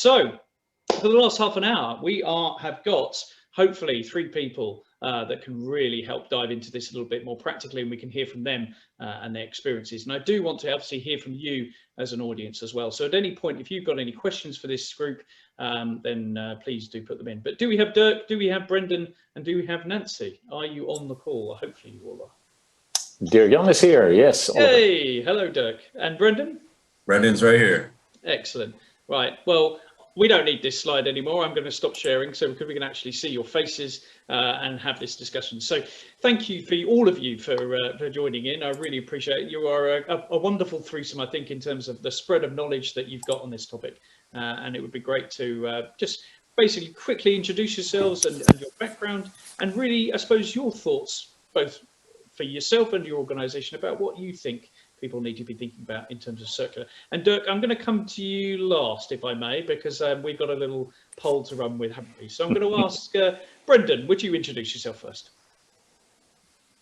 So for the last half an hour, we have got hopefully 3 people that can really help dive into this a little bit more practically, and we can hear from them and their experiences. And I do want to obviously hear from you as an audience as well. So at any point, if you've got any questions for this group, then please do put them in. But do we have Dirk, do we have Brendan, and do we have Nancy? Are you on the call? Hopefully you all are. Dirk Jan is here, yes. Hey, hello Dirk. And Brendan? Brendan's right here. Excellent. Right, well, we don't need this slide anymore. I'm going to stop sharing so we can actually see your faces and have this discussion. So thank you for all of you for joining in. I really appreciate it. You are a wonderful threesome, I think, in terms of the spread of knowledge that you've got on this topic. And it would be great to just basically quickly introduce yourselves and your background, and really, I suppose, your thoughts, both for yourself and your organization, about what you think people need to be thinking about in terms of circular. And Dirk, I'm going to come to you last, if I may, because we've got a little poll to run with, haven't we? So I'm going to ask Brendan, would you introduce yourself first?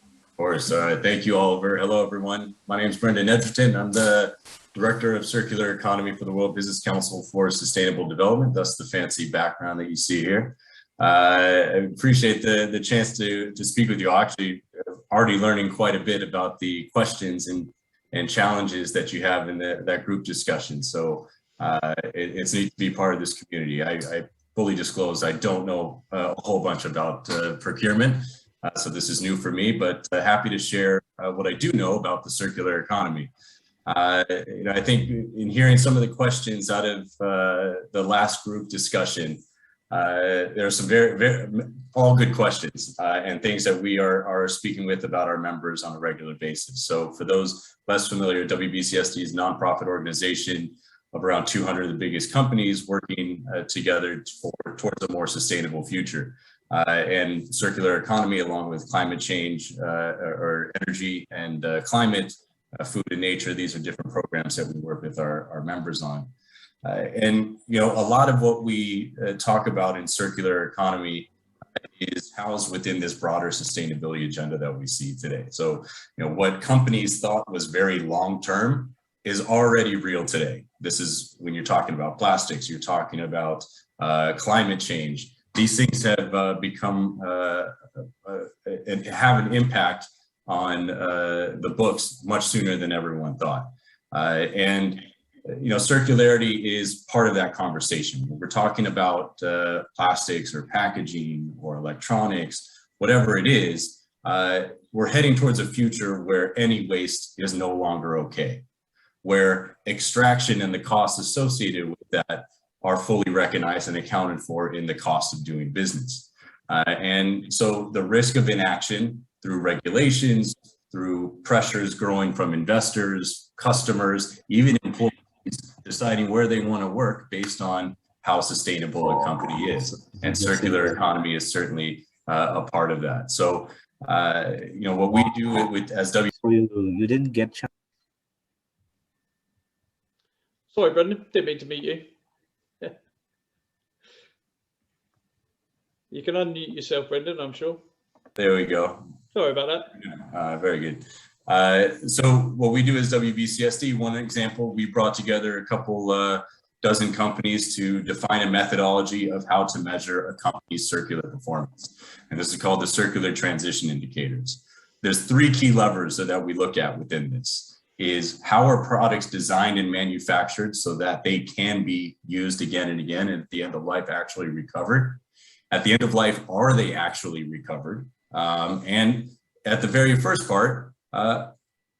Of course. Thank you, Oliver. Hello, everyone. My name is Brendan Edgerton. I'm the Director of Circular Economy for the World Business Council for Sustainable Development. That's the fancy background that you see here. I appreciate the chance to speak with you. I'm actually already learning quite a bit about the questions and challenges that you have in that group discussion. So it's neat to be part of this community. I fully disclose I don't know a whole bunch about procurement, so this is new for me, but happy to share what I do know about the circular economy. I think in hearing some of the questions out of the last group discussion, there are some very all good questions and things that we are speaking with about our members on a regular basis. So for those less familiar, WBCSD is a nonprofit organization of around 200 of the biggest companies working together towards a more sustainable future. And circular economy, along with climate change or energy and climate, food and nature, these are different programs that we work with our members on. And, a lot of what we talk about in circular economy is housed within this broader sustainability agenda that we see today. So, what companies thought was very long-term is already real today. This is when you're talking about plastics, you're talking about climate change. These things have become and have an impact on the books much sooner than everyone thought. Circularity is part of that conversation. When we're talking about plastics or packaging or electronics, whatever it is, we're heading towards a future where any waste is no longer okay, where extraction and the costs associated with that are fully recognized and accounted for in the cost of doing business. And so the risk of inaction through regulations, through pressures growing from investors, customers, even employees, deciding where they want to work based on how sustainable a company is. And circular economy is certainly a part of that. So, what we do with as you didn't get. Sorry, Brendan, didn't mean to meet you. You can unmute yourself, Brendan, I'm sure. There we go. Sorry about that. Very good. So what we do is WBCSD. One example, we brought together a couple dozen companies to define a methodology of how to measure a company's circular performance. And this is called the circular transition indicators. There's 3 key levers that we look at within this. Is how are products designed and manufactured so that they can be used again and again, and at the end of life actually recovered. At the end of life, are they actually recovered? And at the very first part,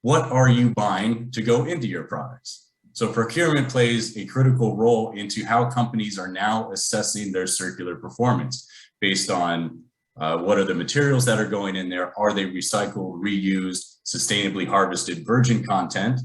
what are you buying to go into your products? So procurement plays a critical role into how companies are now assessing their circular performance based on what are the materials that are going in there? Are they recycled, reused, sustainably harvested virgin content?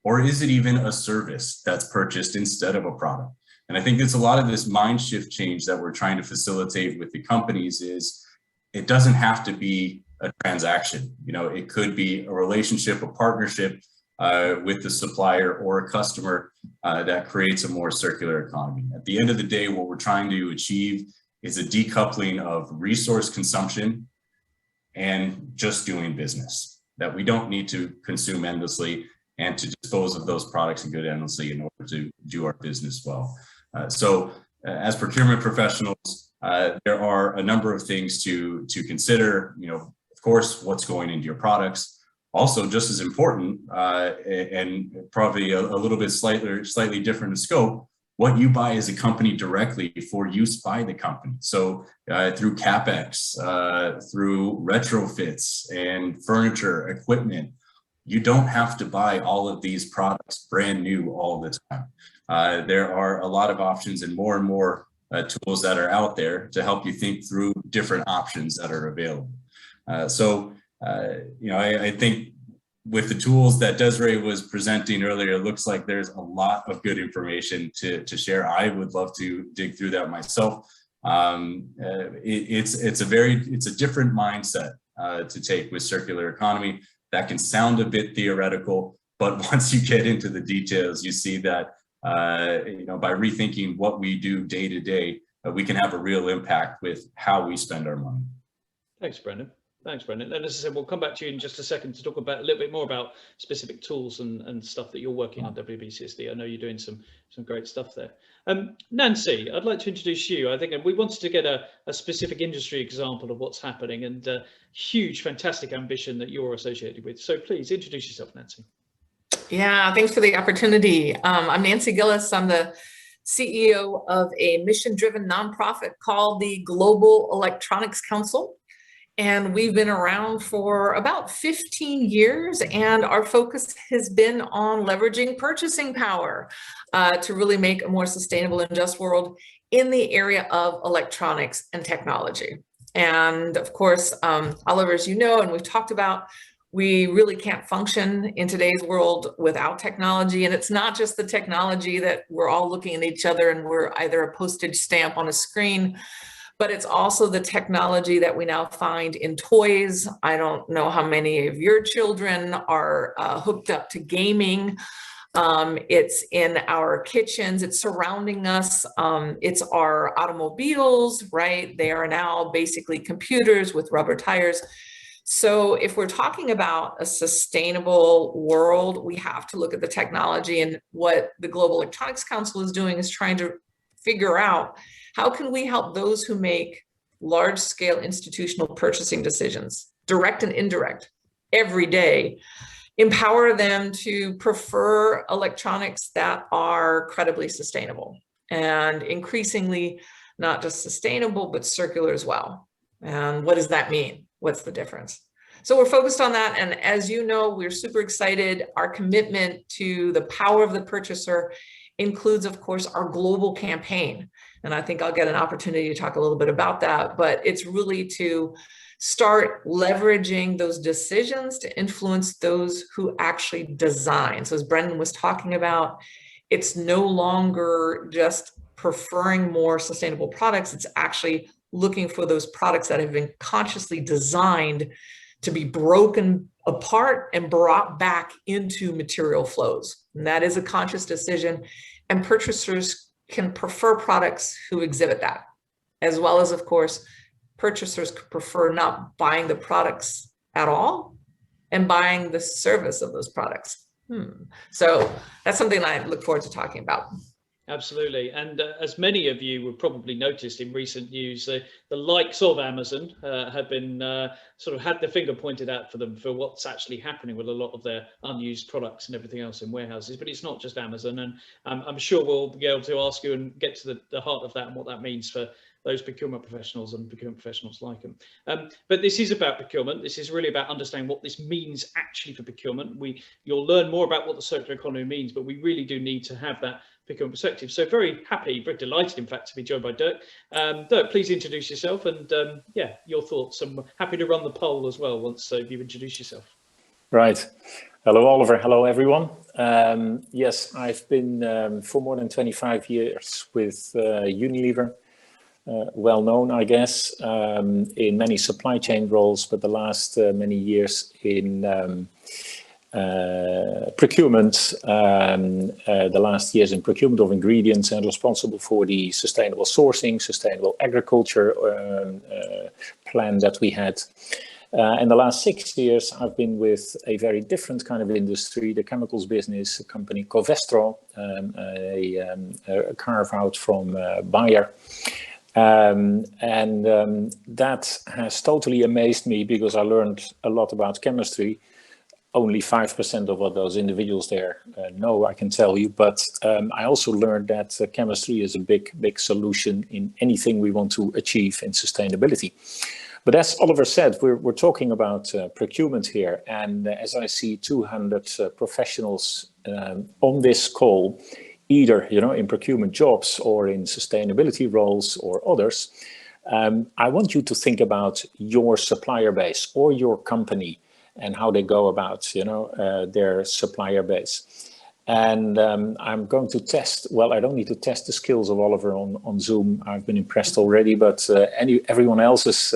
Or is it even a service that's purchased instead of a product? And I think it's a lot of this mind shift change that we're trying to facilitate with the companies is it doesn't have to be a transaction. It could be a relationship, a partnership with the supplier or a customer that creates a more circular economy. At the end of the day, what we're trying to achieve is a decoupling of resource consumption and just doing business, that we don't need to consume endlessly and to dispose of those products and good endlessly in order to do our business well. So as procurement professionals, there are a number of things to consider. Of course, what's going into your products. Also, just as important, and probably a little bit slightly different in scope, what you buy as a company directly for use by the company. So through CapEx, through retrofits and furniture, equipment, you don't have to buy all of these products brand new all the time. There are a lot of options and more tools that are out there to help you think through different options that are available. I think with the tools that Desiree was presenting earlier, it looks like there's a lot of good information to share. I would love to dig through that myself. It's a different mindset to take with circular economy. That can sound a bit theoretical, but once you get into the details, you see that by rethinking what we do day to day, we can have a real impact with how we spend our money. Thanks, Brendan. Thanks, Brendan. And as I said, we'll come back to you in just a second to talk about a little bit more about specific tools and stuff that you're working on WBCSD. I know you're doing some great stuff there. Nancy, I'd like to introduce you. I think we wanted to get a specific industry example of what's happening and huge, fantastic ambition that you're associated with. So please introduce yourself, Nancy. Yeah, thanks for the opportunity. I'm Nancy Gillis. I'm the CEO of a mission-driven nonprofit called the Global Electronics Council. And we've been around for about 15 years, and our focus has been on leveraging purchasing power to really make a more sustainable and just world in the area of electronics and technology. And of course, Oliver, as you know, and we've talked about, we really can't function in today's world without technology. And it's not just the technology that we're all looking at each other and we're either a postage stamp on a screen, but it's also the technology that we now find in toys. I don't know how many of your children are hooked up to gaming. It's in our kitchens, it's surrounding us. It's our automobiles, right? They are now basically computers with rubber tires. So if we're talking about a sustainable world, we have to look at the technology, and what the Global Electronics Council is doing is trying to figure out how can we help those who make large-scale institutional purchasing decisions, direct and indirect, every day, empower them to prefer electronics that are credibly sustainable and increasingly not just sustainable, but circular as well. And what does that mean? What's the difference? So we're focused on that. And as you know, we're super excited. Our commitment to the power of the purchaser includes, of course, our global campaign. And I think I'll get an opportunity to talk a little bit about that, but it's really to start leveraging those decisions to influence those who actually design. So as Brendan was talking about, it's no longer just preferring more sustainable products. It's actually looking for those products that have been consciously designed to be broken apart and brought back into material flows. And that is a conscious decision. And purchasers can prefer products who exhibit that, as well as, of course, purchasers could prefer not buying the products at all and buying the service of those products. So that's something I look forward to talking about. Absolutely. And as many of you have probably noticed in recent news, the likes of Amazon have been sort of had their finger pointed out for them for what's actually happening with a lot of their unused products and everything else in warehouses. But it's not just Amazon. And I'm sure we'll be able to ask you and get to the heart of that and what that means for those procurement professionals and procurement professionals like them. But this is about procurement. This is really about understanding what this means actually for procurement. You'll learn more about what the circular economy means, but we really do need to have that procurement perspective. So very happy, very delighted, in fact, to be joined by Dirk. Dirk, please introduce yourself and yeah, your thoughts. I'm happy to run the poll as well once you've introduced yourself. Right. Hello, Oliver. Hello, everyone. Yes, I've been for more than 25 years with Unilever. Well known, I guess, in many supply chain roles, but the last many years in procurement, the last years in procurement of ingredients, and responsible for the sustainable sourcing, sustainable agriculture plan that we had. In the last 6 years, I've been with a very different kind of industry, the chemicals business, a company Covestro, a carve out from Bayer. That has totally amazed me because I learned a lot about chemistry. Only 5% of what those individuals there know, I can tell you. But I also learned that chemistry is a big solution in anything we want to achieve in sustainability. But as Oliver said, we're talking about procurement here. And as I see 200 professionals on this call, either in procurement jobs or in sustainability roles or others, I want you to think about your supplier base or your company and how they go about their supplier base. And I'm going to test, well, I don't need to test the skills of Oliver on Zoom. I've been impressed already, but everyone else's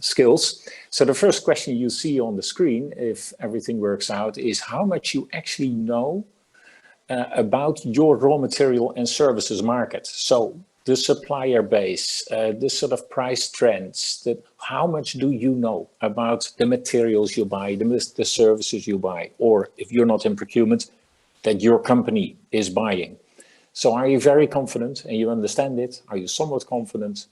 skills. So the first question you see on the screen, if everything works out, is how much you actually know about your raw material and services market. So the supplier base, the sort of price trends, how much do you know about the materials you buy, the services you buy, or if you're not in procurement, that your company is buying. So are you very confident and you understand it? Are you somewhat confident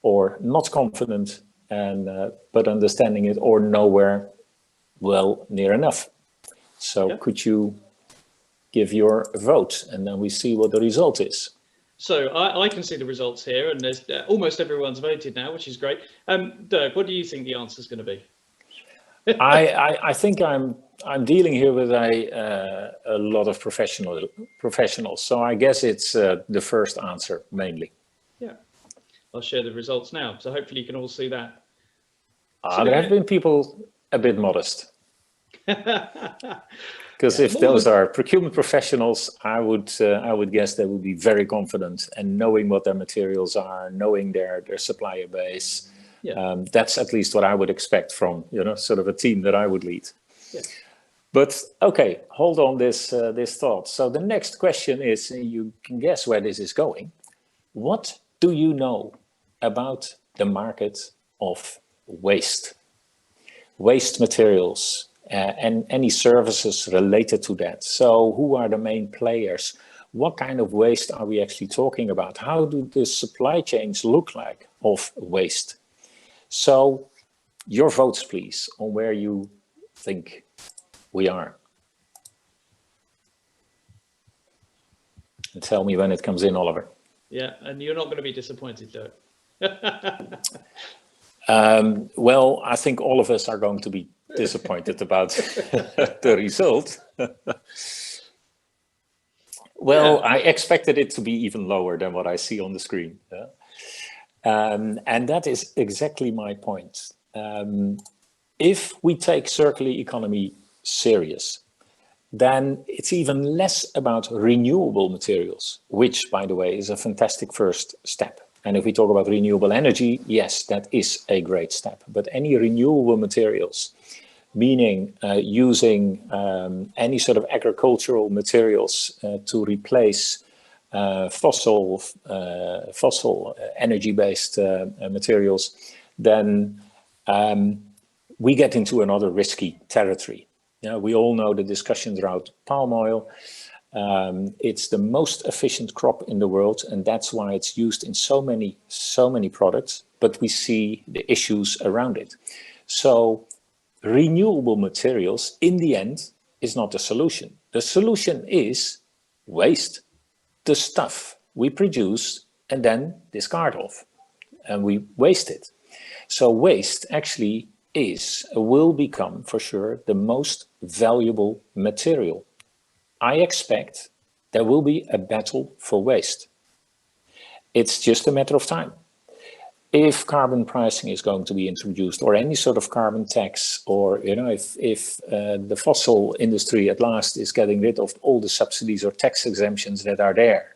or not confident, but understanding it, or nowhere, well, near enough? So could you give your vote and then we see what the result is? So I can see the results here, and there's almost everyone's voted now, which is great. Dirk, what do you think the answer is going to be? I think I'm dealing here with a lot of professionals, so I guess it's the first answer mainly. Yeah, I'll share the results now, so hopefully you can all see that. There have been people a bit modest. Because if those are procurement professionals, I would guess they would be very confident and knowing what their materials are, knowing their supplier base. That's at least what I would expect from sort of a team that I would lead. But okay, hold on this thought. So the next question is, you can guess where this is going. What do you know about the market of waste materials? And any services related to that. So who are the main players? What kind of waste are we actually talking about? How do the supply chains look like of waste? So your votes, please, on where you think we are. And tell me when it comes in, Oliver. Yeah, and you're not going to be disappointed, Dirk. Well, I think all of us are going to be disappointed about the result. Well, I expected it to be even lower than what I see on the screen. And that is exactly my point. If we take circular economy serious, then it's even less about renewable materials, which, by the way, is a fantastic first step. And if we talk about renewable energy, yes, that is a great step. But any renewable materials, meaning using any sort of agricultural materials to replace fossil energy-based materials, then we get into another risky territory. We all know the discussions around palm oil. It's the most efficient crop in the world, and that's why it's used in so many products, but we see the issues around it. So renewable materials in the end is not the solution. The solution is waste, the stuff we produce and then discard off, and we waste it. So waste actually will become for sure the most valuable material. I expect there will be a battle for waste. It's just a matter of time. If carbon pricing is going to be introduced, or any sort of carbon tax, or if the fossil industry at last is getting rid of all the subsidies or tax exemptions that are there,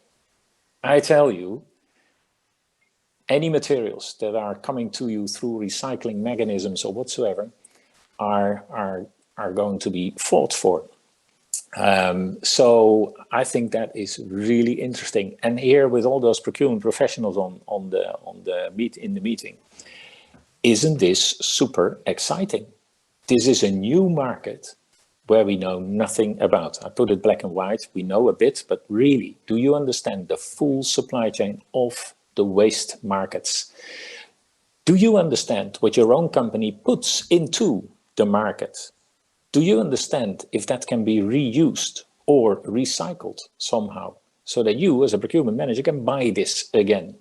I tell you, any materials that are coming to you through recycling mechanisms or whatsoever are going to be fought for. So I think that is really interesting. And here, with all those procurement professionals in the meeting, isn't this super exciting? This is a new market where we know nothing about. I put it black and white. We know a bit, but really, do you understand the full supply chain of the waste markets? Do you understand what your own company puts into the market? Do you understand if that can be reused or recycled somehow so that you as a procurement manager can buy this again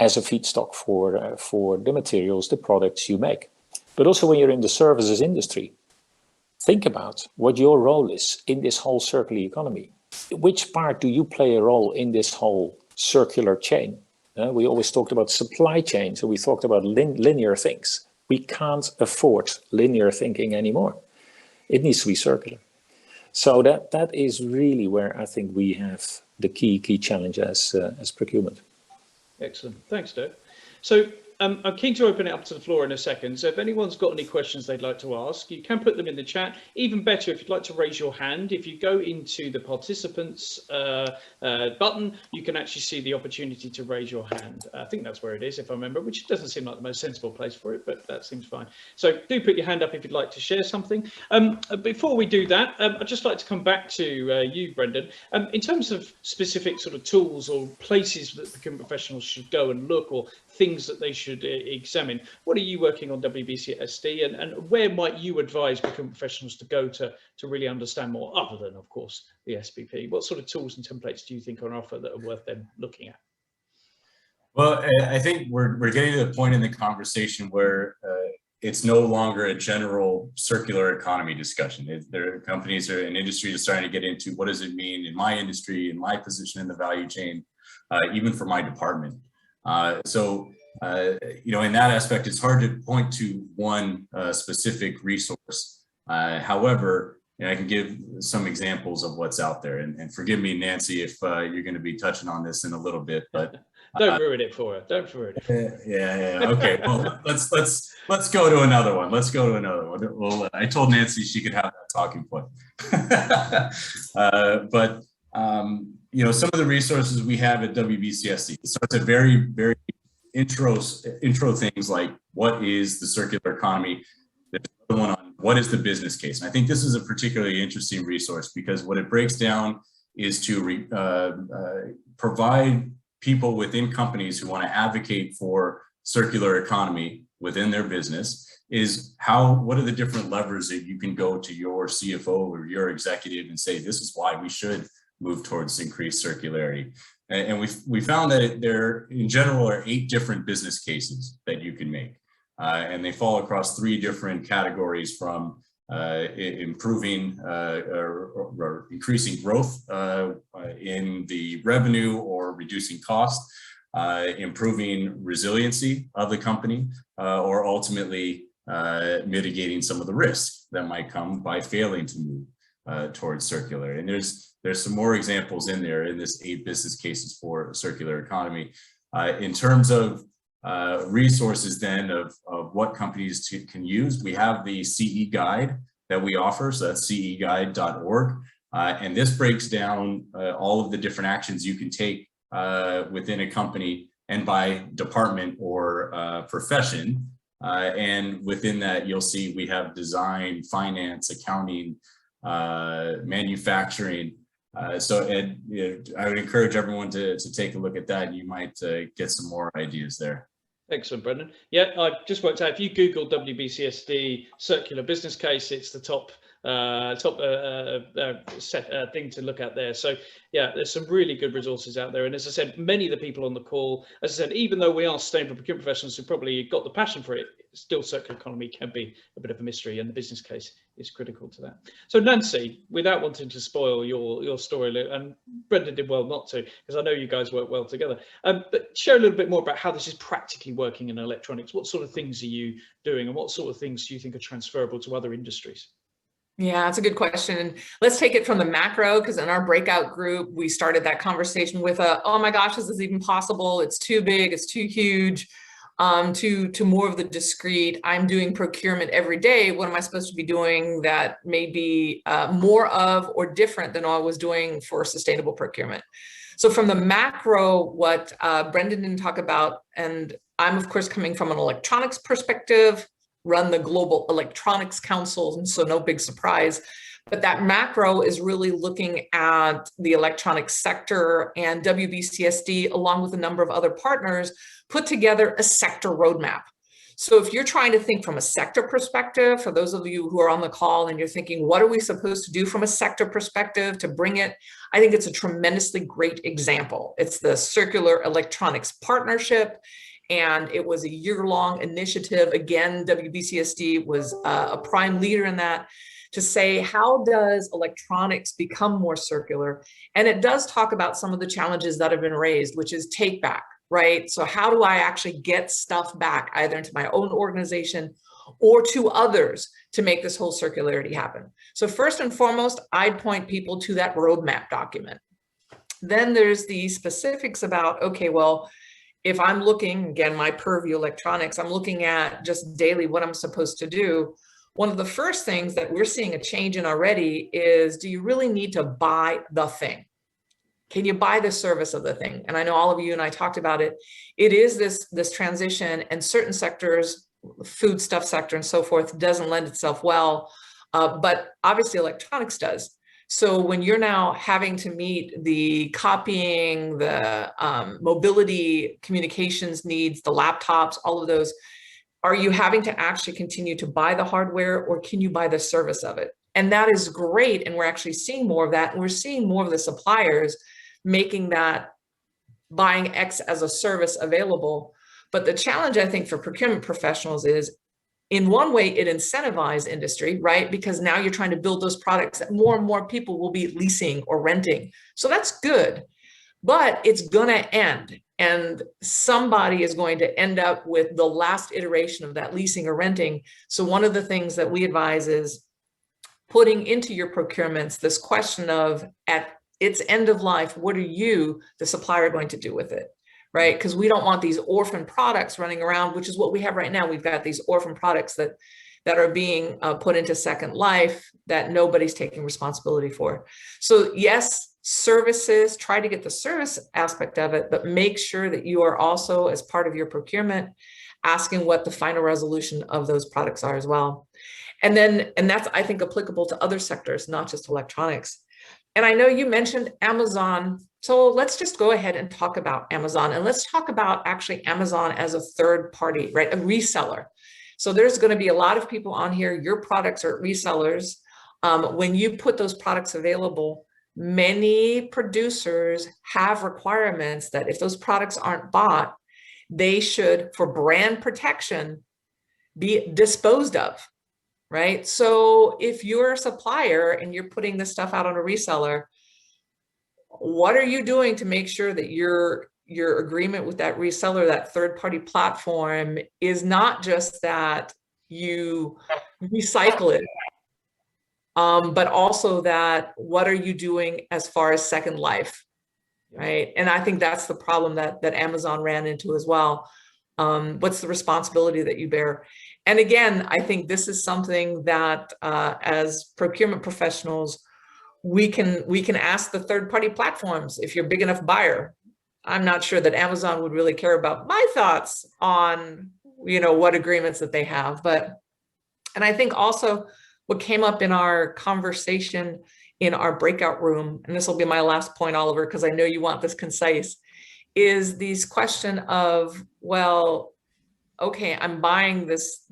as a feedstock for the materials, the products you make? But also when you're in the services industry, think about what your role is in this whole circular economy. Which part do you play a role in this whole circular chain? We always talked about supply chain, so we talked about linear things. We can't afford linear thinking anymore. It needs to be circular. So that is really where I think we have the key challenge as procurement. Excellent. Thanks, Dirk. So I'm keen to open it up to the floor in a second. So if anyone's got any questions they'd like to ask, you can put them in the chat. Even better, if you'd like to raise your hand, if you go into the participants button, you can actually see the opportunity to raise your hand. I think that's where it is, if I remember, which doesn't seem like the most sensible place for it, but that seems fine. So do put your hand up if you'd like to share something. Before we do that, I'd just like to come back to you, Brendan. In terms of specific sort of tools or places that procurement professionals should go and look, or things that they should examine, what are you working on WBCSD, and where might you advise procurement professionals to go to really understand more, other than, of course, the SBP? What sort of tools and templates do you think are on offer that are worth them looking at? Well, I think we're getting to the point in the conversation where it's no longer a general circular economy discussion. There are companies and industries are starting to get into what does it mean in my industry, in my position in the value chain, even for my department. You know, in that aspect, it's hard to point to one specific resource. However, you know, I can give some examples of what's out there, and forgive me, Nancy, if you're going to be touching on this in a little bit, but don't ruin it for her. Don't ruin it. Yeah. Okay. Well, let's go to another one. Let's go to another one. Well, I told Nancy she could have that talking point. You know, some of the resources we have at WBCSD, it starts at very, very intro things like what is the circular economy. There's another one on what is the business case. And I think this is a particularly interesting resource because what it breaks down is to provide people within companies who want to advocate for circular economy within their business is what are the different levers that you can go to your CFO or your executive and say, this is why we should move towards increased circularity. And we found that there in general are 8 different business cases that you can make. And they fall across 3 different categories, from improving or increasing growth in the revenue or reducing cost, improving resiliency of the company, or ultimately mitigating some of the risk that might come by failing to move towards circular. And there's some more examples in there in this 8 business cases for circular economy. In terms of resources then of what companies can use, we have the CE guide that we offer, so that's ceguide.org, and this breaks down all of the different actions you can take within a company and by department or profession, and within that you'll see we have design, finance, accounting, manufacturing. So Ed, I would encourage everyone to take a look at that, and you might get some more ideas there. Excellent, Brendan. Yeah, I just worked out, if you Google WBCSD circular business case, it's the top thing to look at there. So yeah, there's some really good resources out there. And as I said, many of the people on the call, as I said, even though we are sustainable procurement professionals who probably got the passion for it, still circular economy can be a bit of a mystery, and the business case is critical to that. So Nancy, without wanting to spoil your story, and Brendan did well not to, because I know you guys work well together, but share a little bit more about how this is practically working in electronics. What sort of things are you doing, and what sort of things do you think are transferable to other industries? Yeah, that's a good question. And let's take it from the macro, because in our breakout group, we started that conversation with oh my gosh, is this even possible? It's too big, it's too huge, to more of the discrete, I'm doing procurement every day. What am I supposed to be doing that may be more of or different than all I was doing for sustainable procurement? So from the macro, what Brendan didn't talk about, and I'm of course coming from an electronics perspective, run the Global Electronics Council, and so no big surprise. But that macro is really looking at the electronics sector, and WBCSD, along with a number of other partners, put together a sector roadmap. So if you're trying to think from a sector perspective, for those of you who are on the call and you're thinking, what are we supposed to do from a sector perspective to bring it? I think it's a tremendously great example. It's the Circular Electronics Partnership, and it was a year-long initiative. Again, WBCSD was a prime leader in that, to say, how does electronics become more circular? And it does talk about some of the challenges that have been raised, which is take back, right? So how do I actually get stuff back, either into my own organization or to others, to make this whole circularity happen? So first and foremost, I'd point people to that roadmap document. Then there's the specifics about, okay, well, if I'm looking, again, my purview electronics, I'm looking at just daily what I'm supposed to do. One of the first things that we're seeing a change in already is, do you really need to buy the thing? Can you buy the service of the thing? And I know all of you and I talked about it. It is this transition, and certain sectors, food stuff sector and so forth, doesn't lend itself well, but obviously electronics does. So when you're now having to meet the copying, the mobility, communications needs, the laptops, all of those, are you having to actually continue to buy the hardware, or can you buy the service of it? And that is great. And we're actually seeing more of that. And we're seeing more of the suppliers making that buying X as a service available. But the challenge, I think, for procurement professionals is, in one way, it incentivizes industry, right? Because now you're trying to build those products that more and more people will be leasing or renting. So that's good, but it's going to end. And somebody is going to end up with the last iteration of that leasing or renting. So one of the things that we advise is putting into your procurements this question of, at its end of life, what are you, the supplier, going to do with it? Right? Because we don't want these orphan products running around, which is what we have right now. We've got these orphan products that are being put into second life that nobody's taking responsibility for. So yes, services, try to get the service aspect of it, but make sure that you are also, as part of your procurement, asking what the final resolution of those products are as well. And that's, I think, applicable to other sectors, not just electronics. And I know you mentioned Amazon. So let's just go ahead and talk about Amazon, and let's talk about actually Amazon as a third party, right? A reseller. So there's going to be a lot of people on here. Your products are resellers. When you put those products available, many producers have requirements that if those products aren't bought, they should, for brand protection, be disposed of, right? So if you're a supplier and you're putting this stuff out on a reseller, what are you doing to make sure that your agreement with that reseller, that third-party platform, is not just that you recycle it, but also that what are you doing as far as second life, right? And I think that's the problem that Amazon ran into as well. What's the responsibility that you bear? And again, I think this is something that as procurement professionals, we can ask the third-party platforms, if you're a big enough buyer. I'm not sure that Amazon would really care about my thoughts on, what agreements that they have. And I think also what came up in our conversation in our breakout room, and this will be my last point, Oliver, because I know you want this concise, is these question of, well, okay, I'm buying this,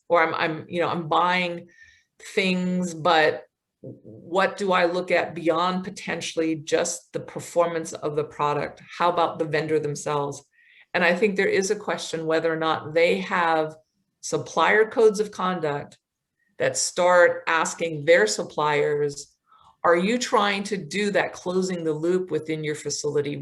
or I'm buying things, but what do I look at beyond potentially just the performance of the product? How about the vendor themselves? And I think there is a question whether or not they have supplier codes of conduct that start asking their suppliers, are you trying to do that closing the loop within your facility?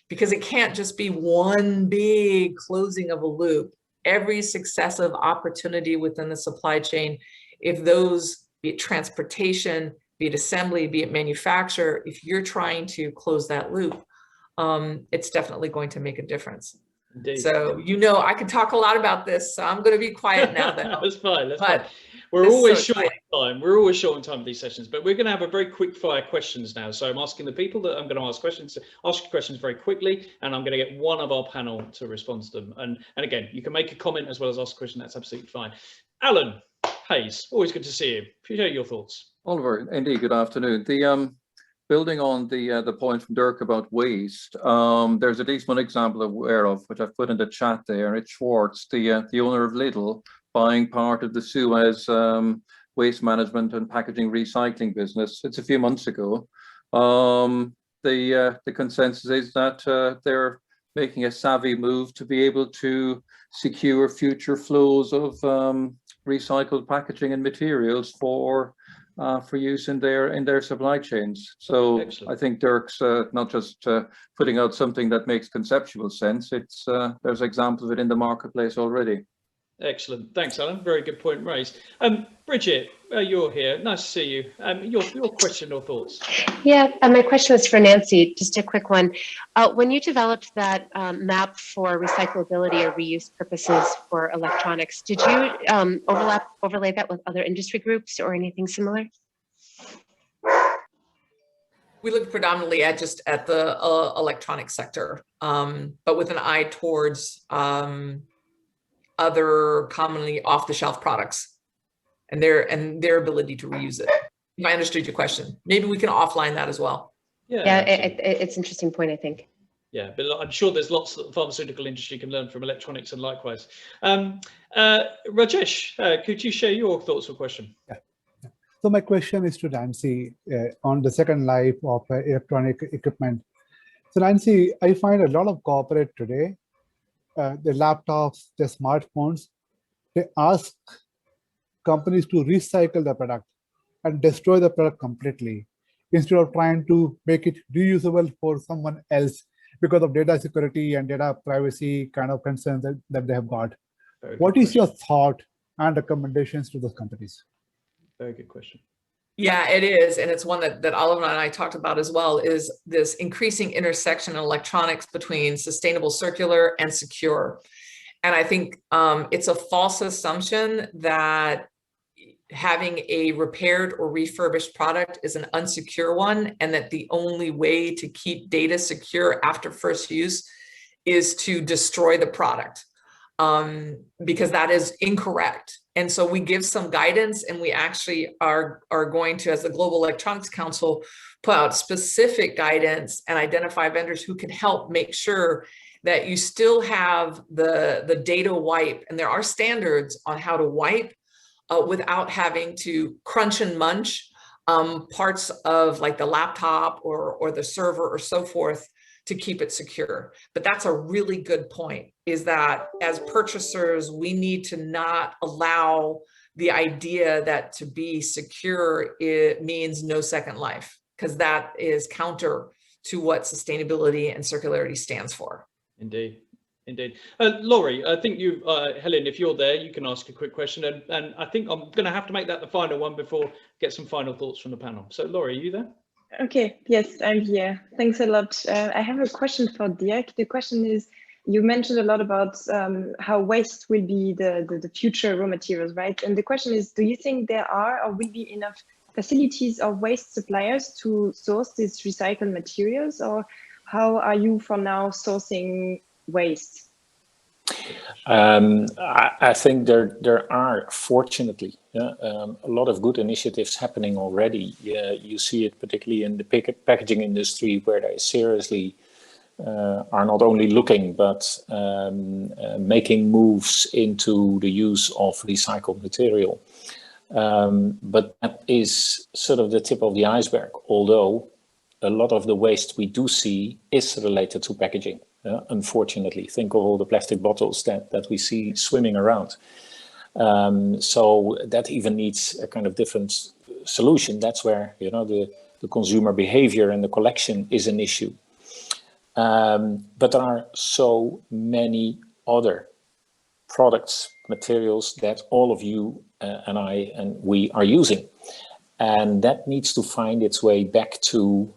Because it can't just be one big closing of a loop. Every successive opportunity within the supply chain, if those, be it transportation, be it assembly, be it manufacture, if you're trying to close that loop, it's definitely going to make a difference. Indeed. So, I could talk a lot about this, so I'm going to be quiet now. That's fine. That's fine. We're always short. time. We're always short on time for these sessions, but we're going to have a very quick fire questions now. So I'm asking the people that I'm going to ask questions very quickly, and I'm going to get one of our panel to respond to them. And again, you can make a comment as well as ask a question. That's absolutely fine. Alan Hayes, always good to see you. Appreciate your thoughts. Oliver, indeed, good afternoon. Building on the point from Dirk about waste, there's at least one example I'm aware of, which I've put in the chat there. It's Schwartz, the owner of Lidl, buying part of the Suez waste management and packaging recycling business. It's a few months ago. The consensus is that they're making a savvy move to be able to secure future flows of recycled packaging and materials for use in their supply chains. So excellent. I think Dirk's not just putting out something that makes conceptual sense. It's there's examples of it in the marketplace already. Excellent. Thanks, Alan. Very good point raised. Bridget, you're here. Nice to see you. Your question or thoughts? Yeah, my question was for Nancy. Just a quick one. When you developed that map for recyclability or reuse purposes for electronics, did you overlay that with other industry groups or anything similar? We looked predominantly at the electronic sector, but with an eye towards other commonly off-the-shelf products and their ability to reuse it. If I understood your question, maybe we can offline that as well. Yeah, it's an interesting point, I think. Yeah, but I'm sure there's lots that the pharmaceutical industry can learn from electronics and likewise. Rajesh, could you share your thoughts or question? Yeah. So my question is to Nancy on the second life of electronic equipment. So Nancy, I find a lot of corporate today, the laptops, the smartphones, they ask companies to recycle the product and destroy the product completely instead of trying to make it reusable for someone else because of data security and data privacy kind of concerns that they have got. What is your thought and recommendations to those companies? Very good question. Yeah, it is. And it's one that Oliver and I talked about as well, is this increasing intersection in electronics between sustainable, circular, and secure. And I think it's a false assumption that having a repaired or refurbished product is an unsecure one, and that the only way to keep data secure after first use is to destroy the product, because that is incorrect. And so we give some guidance, and we actually are going to, as the Global Electronics Council, put out specific guidance and identify vendors who can help make sure that you still have the data wipe. And there are standards on how to wipe without having to crunch and munch parts of like the laptop or the server or so forth to keep it secure. But that's a really good point, is that as purchasers, we need to not allow the idea that to be secure, it means no second life, because that is counter to what sustainability and circularity stands for. Indeed. Indeed. Laurie, I think you, Helen, if you're there, you can ask a quick question. And I think I'm going to have to make that the final one before get some final thoughts from the panel. So Laurie, are you there? Okay, yes, I'm here. Thanks a lot. I have a question for Dirk. The question is, you mentioned a lot about how waste will be the future raw materials, right? And the question is, do you think there are or will be enough facilities or waste suppliers to source these recycled materials, or how are you for now sourcing waste? I think there are, fortunately, a lot of good initiatives happening already. You see it particularly in the packaging industry, where they seriously are not only looking, but making moves into the use of recycled material. But that is sort of the tip of the iceberg, although a lot of the waste we do see is related to packaging. Unfortunately, think of all the plastic bottles that we see swimming around. So that even needs a kind of different solution. That's where, you know, the consumer behavior and the collection is an issue. But there are so many other products, materials that all of you and I and we are using. And that needs to find its way back to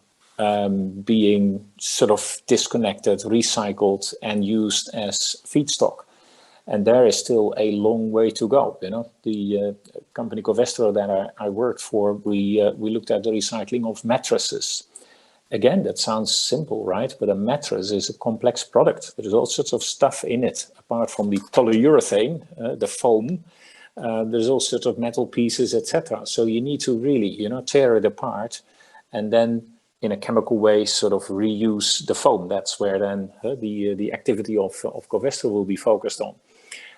being sort of disconnected, recycled, and used as feedstock. And there is still a long way to go. You know, the company Covestro that I worked for, we looked at the recycling of mattresses. Again, that sounds simple, right? But a mattress is a complex product. There's all sorts of stuff in it, apart from the polyurethane, the foam. There's all sorts of metal pieces, etc. So you need to really, you know, tear it apart, and then in a chemical way, sort of reuse the foam. That's where then the activity of Covestro will be focused on.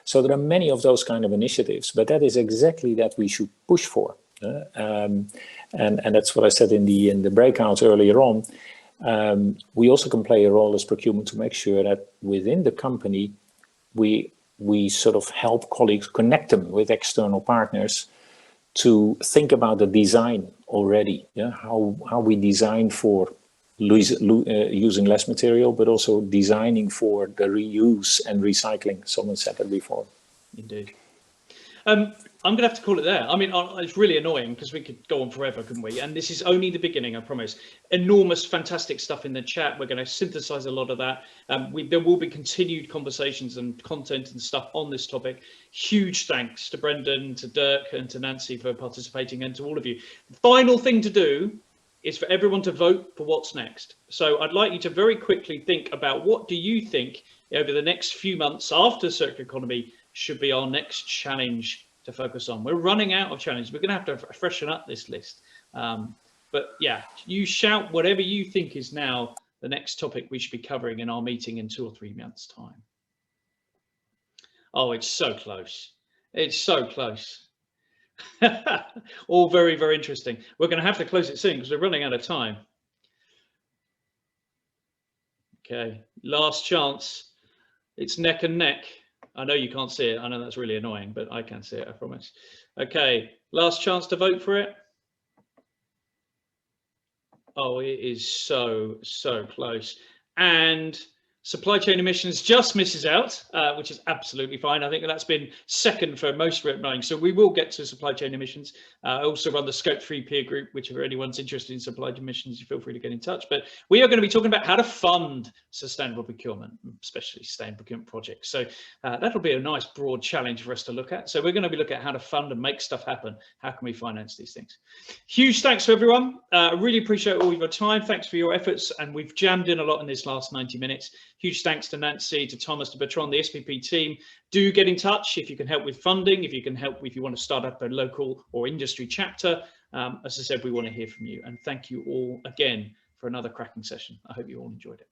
So there are many of those kind of initiatives, but that is exactly that we should push for. And that's what I said in the breakout earlier on. We also can play a role as procurement to make sure that within the company, we sort of help colleagues connect them with external partners to think about the design already. Yeah, how we design for using less material, but also designing for the reuse and recycling. Someone said that before. Indeed. I'm going to have to call it there. I mean, it's really annoying because we could go on forever, couldn't we? And this is only the beginning, I promise. Enormous, fantastic stuff in the chat. We're going to synthesize a lot of that. There will be continued conversations and content and stuff on this topic. Huge thanks to Brendan, to Dirk, and to Nancy for participating, and to all of you. The final thing to do is for everyone to vote for what's next. So I'd like you to very quickly think about, what do you think over the next few months after circular economy should be our next challenge to focus on. We're running out of challenges. We're going to have to freshen up this list. But yeah, you shout whatever you think is now the next topic we should be covering in our meeting in 2 or 3 months' time. Oh, it's so close. It's so close. All very, very interesting. We're going to have to close it soon because we're running out of time. Okay, last chance. It's neck and neck. I know you can't see it. I know that's really annoying, but I can see it, I promise. Okay, last chance to vote for it. Oh, it is so, so close. And supply chain emissions just misses out, which is absolutely fine. I think that's been second for most voting. So we will get to supply chain emissions. I also run the Scope 3 peer group, which if anyone's interested in supply chain emissions, you feel free to get in touch. But we are going to be talking about how to fund sustainable procurement, especially sustainable procurement projects. So that'll be a nice broad challenge for us to look at. So we're going to be looking at how to fund and make stuff happen. How can we finance these things? Huge thanks to everyone. I really appreciate all of your time. Thanks for your efforts. And we've jammed in a lot in this last 90 minutes. Huge thanks to Nancy, to Thomas, to Bertrand, the SPP team. Do get in touch if you can help with funding, if you can help, if you want to start up a local or industry chapter. As I said, we want to hear from you. And thank you all again for another cracking session. I hope you all enjoyed it.